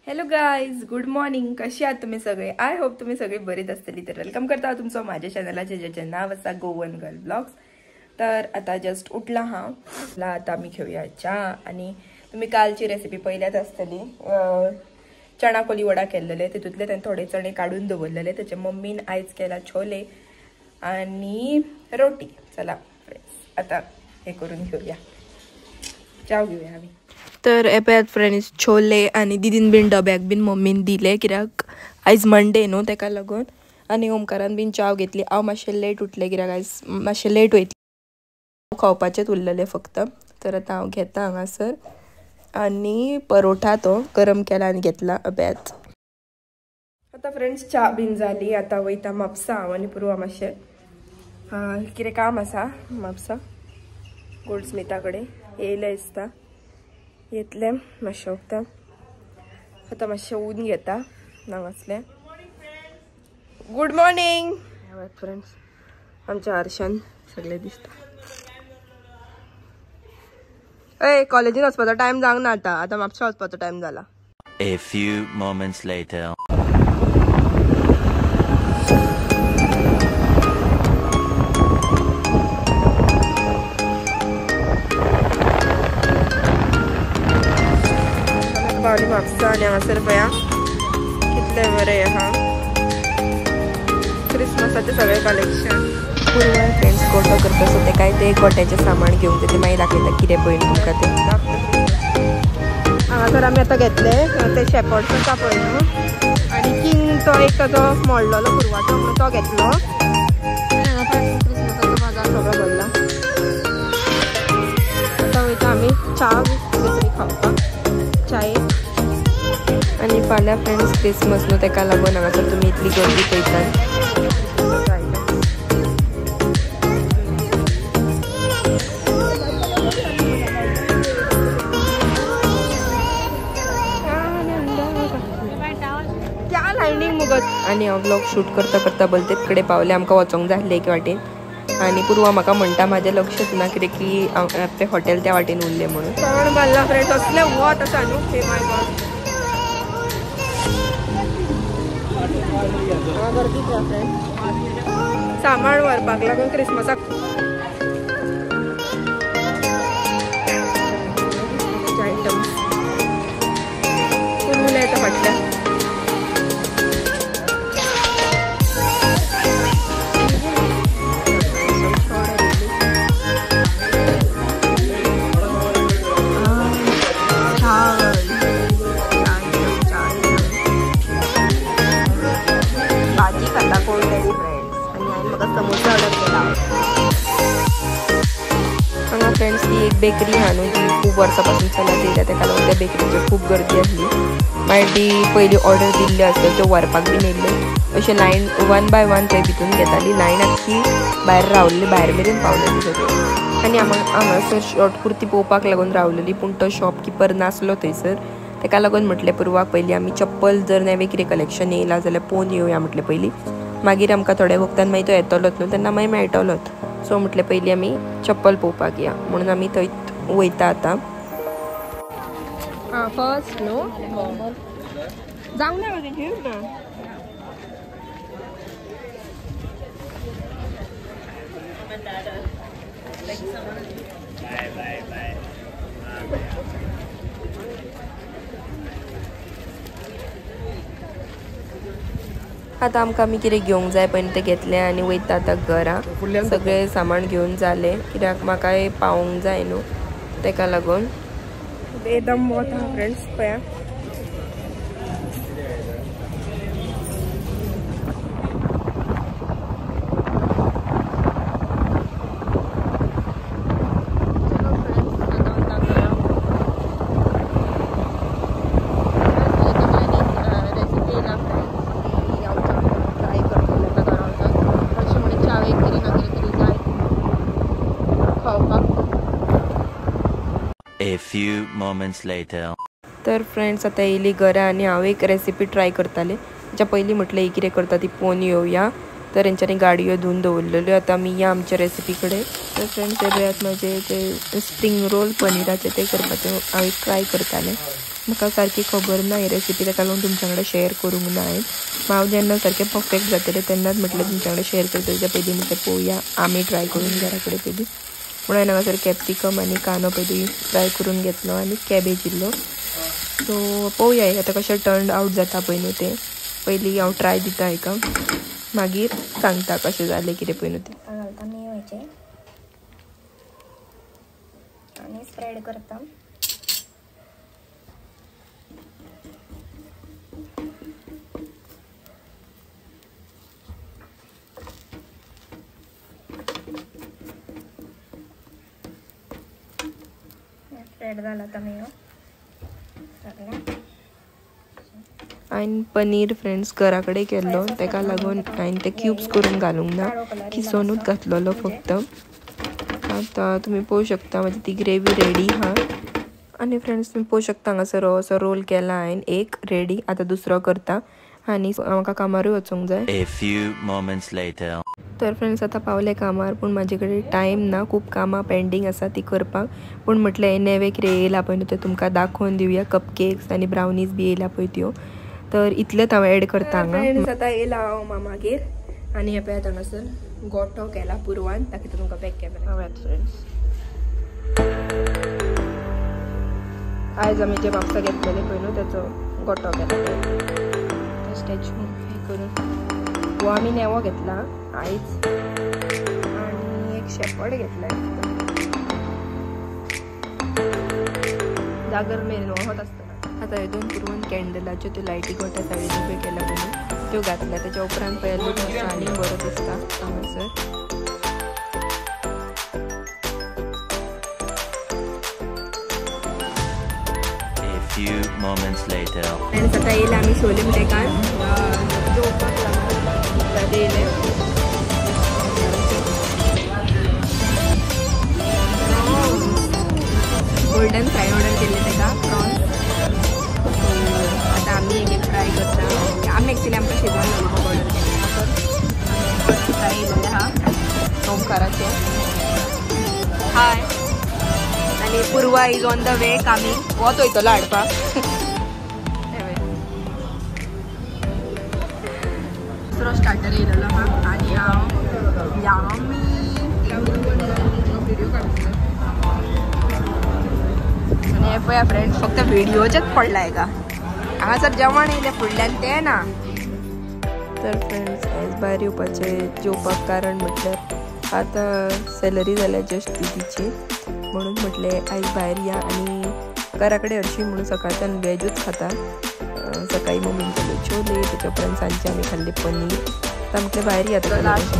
Hello guys, good morning. कशी आहात तुम्ही सगळे? आय होप तुम्ही सगळे बरेच असतली. तर वेलकम करता तुमचं माझ्या चॅनलला, ज्याचं नाव असा गोवन गर्ल ब्लॉग्स. तर आता जस्ट उठला आता आम्ही घेऊया चहा. आणि तुम्ही कालची रेसिपी पहिल्याच असतली, चणा कोली वडा केलेले, तिथूतले त्यांनी थोडे चणे काढून दवरलेले. त्याचे मम्मीन आईच केला छोले आणि रोटी. चला फ्रेंड्स, आता हे करून घेऊया, चहा घेऊया आम्ही. तर एपयात फ्रेंड्स छोले आणि दिदीन बीन डब्याक बीन मम्मीन दिले, कित्याक आयज मंडे न्हू तेका लागून. आणि ओमकारान बीन चाव घेतली. हांव मातशें लेट उठले, कित्याक आयज मातशें लेट वयतलें, खावपाचेच उरलेले फक्त. तर आतां हांव घेता हांगासर आणि परोठा तो गरम केला आणि घेतला अब्यात. आता फ्रेंड्स च्या बीन जाली. आता वयता म्हापसा हांव आनी पुरवा मातशें कितें काम आसा म्हापसा गोल्डस्मिथा कडेन. येयले दिसता, येतले मातशें वखदां. आतां मातशें ऊन घेता हांगासलें. Good morning friends. आमच्या आरशान सगळे दिसता. ए कॉलेजीन वचपाचो टायम जावंक ना. आतां म्हापसा वचपाचो टायम जाला. A few moments later. पावली म्हापसा आणि हांगासर पया कितले बरें आहा. क्रिसमसाचे सगळे कलेक्शन. पूर्व फ्रेंड्स गोठो करता, सो ते काय ते गोठ्याचे सामान घेऊन ते मागीर दाखयता कितें पळय तुमकां ते. हांगासर आमी आतां घेतले ते शेपर्ड्स आसा पळय न्हू, आनी किंगचो एक जो मोडलेलो पुरवाचो म्हणून तो घेतलो. क्रिसमसाचो बाजार सगळो भरला. आतां वयता आमी च्या दुसरी खावपाक चाय. आणि फाल्यां फ्रेंड्स क्रिसमस न्हू, तेका लागून हांगासर तुमी इतली गर्दी पळयतात. क्या लायनींग मुगत. आणि हांव ब्लॉग शूट करता करता बलतेत कडेन पावले. आमकां वचोंक जाय आसलें एक वाटेन, आणि पुरवा म्हाका म्हणटा म्हाजें लक्षच ना कित्याक की आपलें हॉटेल त्या वाटेन उरलें म्हणून. तण बांदला फ्रेंड्स, असले वत आसा न्हू. हे माय गॉड, गर्दी त्या फ्रेंड्स सामान व्हरपाक लागून क्रिसमसाक. आयटम्स उरले येता फाटल्यान. समोसा ऑर्डर केला. हांगा फ्रेंड्स ती एक बेकरी हा न्हू, ती खूब वर्सां चलत येयल्या, तेका लागून त्या बेकरीचेर खूब गर्दी आसली. मागीर ती पयली ऑर्डर दिल्ली आसली त्यो व्हरपाक बीन येयल्ले. अशें लायन 1 बाय 1 थंय भितून घेताली. लायन आख्खी भायर रावल्ली, भायर मेरेन पावलेली सगळी. आनी हांगासर शॉर्ट कुर्ती पळोवपाक लागून रावलेली, पूण तो शॉपकीपर नासलो थंयसर. तेका लागून म्हटलें पुरवाक पयलीं आमी चप्पल जर नवें कितें कलेक्शन येयलां जाल्यार पळोवन येवया म्हटलें पयलीं. मागीर आमकां थोड्या वक्तान मागीर तो येतलोच न्हू, तेन्ना मागीर मेळटलोच. सो म्हटलें पयलीं आमी चप्पल पळोवपाक या म्हणून आमी थंय वयता आतां. फर्स्ट न्हू जावंक ना ना. आतां आमकां आमी कितें घेवंक जाय पळय तें घेतलें आनी वयता आतां घरा. सगळें सामान घेवन जालें, कित्याक म्हाकाय पावोंक जाय न्हू, तेका लागून. एकदम वता फ्रेंड्स पळया. A few moments later. तर फ्रेंड्स आता येयली घरा आणि हांव एक रेसिपी ट्राय करताले. त्याच्या पयलीं म्हटलें ही कितें करता ती पळोवन येवया. तर हेंच्यांनी गाडयो धुवन दवरलेल्यो. आता आमी या आमच्या रेसिपी कडेन. तर फ्रेंड्स पळयात म्हाजे ते स्प्रिंग रोल पनीराचे ते करपाचें हांव एक ट्राय करतालें. म्हाका सारकी खबर ना ही रेसिपी, ताका लागून तुमच्या कडेन शेअर करूंक ना हांवें. हांव जेन्ना सारकें परफेक्ट जातलें तेन्नाच म्हटलें तुमच्या कडेन शेअर करता. तेच्या पयलीं म्हटलें पळोवया आमी ट्राय करून घरा कडेन पयलीं. म्हणून हांवें हांगासर कॅप्सिकम आनी कांदो पयलीं फ्राय करून घेतलो आनी कॅबेज इल्लो. सो पळोवया आतां कशें टर्न आवट जाता पळय न्हू तें. पयलीं हांव ट्राय दिता हाका, मागीर सांगता कशें जालें कितें पळय न्हू तें. घालता मेवायचे आणि स्प्रेड करता. स्प्रेड झाला आता मेवा सगळा. हांवें पनीर फ्रेंड्स घरा कडेन केल्लो, ताका लागून हांवें ते क्यूब्स करून घालूंक ना, किसोनूच घातलेलो फक्त. आतां तुमी पळोवंक शकता म्हाजी ती ग्रेवी रेडी हा. आनी फ्रेंड्स तुमी पळोवंक शकता हांगासर असो रोल केला हांवें एक रेडी. आतां दुसरो करता आनी म्हाका कामारूय वचूंक जाय. A few moments later. तर फ्रेंड्स आतां पावले कामार, पूण म्हाजे कडेन टायम ना, खूब कामां पेंडींग आसा ती करपाक. पूण म्हटलें नेवे कितें येयला पळय न्हू तें तुमकां दाखोवन दिवया. कप केक्स आनी ब्रावनीज बी येयला पळय त्यो, तर इतलेंच हांव एड करता हांगा. फ्रेंड्स आतां येयला हांव मामागेर आनी हे पळयात हांगासर गोठो केला पुरवान, ताका तुमकां बॅक कॅमेरा पळयात फ्रेंड्स. आयज आमी जे म्हापसा घेतलेले पळय न्हू तेचो गोठो केला. स्टॅच्यू हे करून हो आमी नेवो घेतला आयज आनी एक शेपर्ड घेतलाय. जागर मेन होत आसतना आतां हे दोन पुरवून कॅन्डलाच्यो त्यो लायटी गोट्या सायडीन उबे केल्या पळय त्यो घातल्या. तेच्या उपरांत पळय लूक मातसो आनी बरो दिसता हांगासर. Few moments later. फ्रेंड्स आतां येयले आमी छोले भटुरेकान जेवपाक लागून येयले. गोल्डन फ्राय ऑर्डर केले ताका प्रॉन्स. आतां आमी एक फ्राय करता. आमी एक्चुली आमकां शेजवान लॉलीपॉप ऑर्डर केले, फ्राय येयलेले आहा ओमकाराचे. हाय आनी Purva is on the way coming. वोत वयतलो हाडपाक. दुसरो स्टार्टर येयलेलो आहा आनी हांव यामी आनी हे पळया फ्रेंड्स फक्त व्हिडिओचेच पडला हेका. हांगासर जेवण येयलें फुडल्यान तें ना. तर फ्रेंड्स आयज भायर येवपाचें जेवपाक कारण म्हटल्यार आतां सॅलरी जाल्या जस्ट ईदीची, म्हणून म्हटलें आयज भायर या. आनी घरा कडेन हरशीं म्हणून सकाळच्यान वेजूच खाता. सकाळी मम्मीन केले छोले, तेच्या उपरांत सांजचे आमी खाल्ले पनीर. आतां म्हटलें भायर या. लास्ट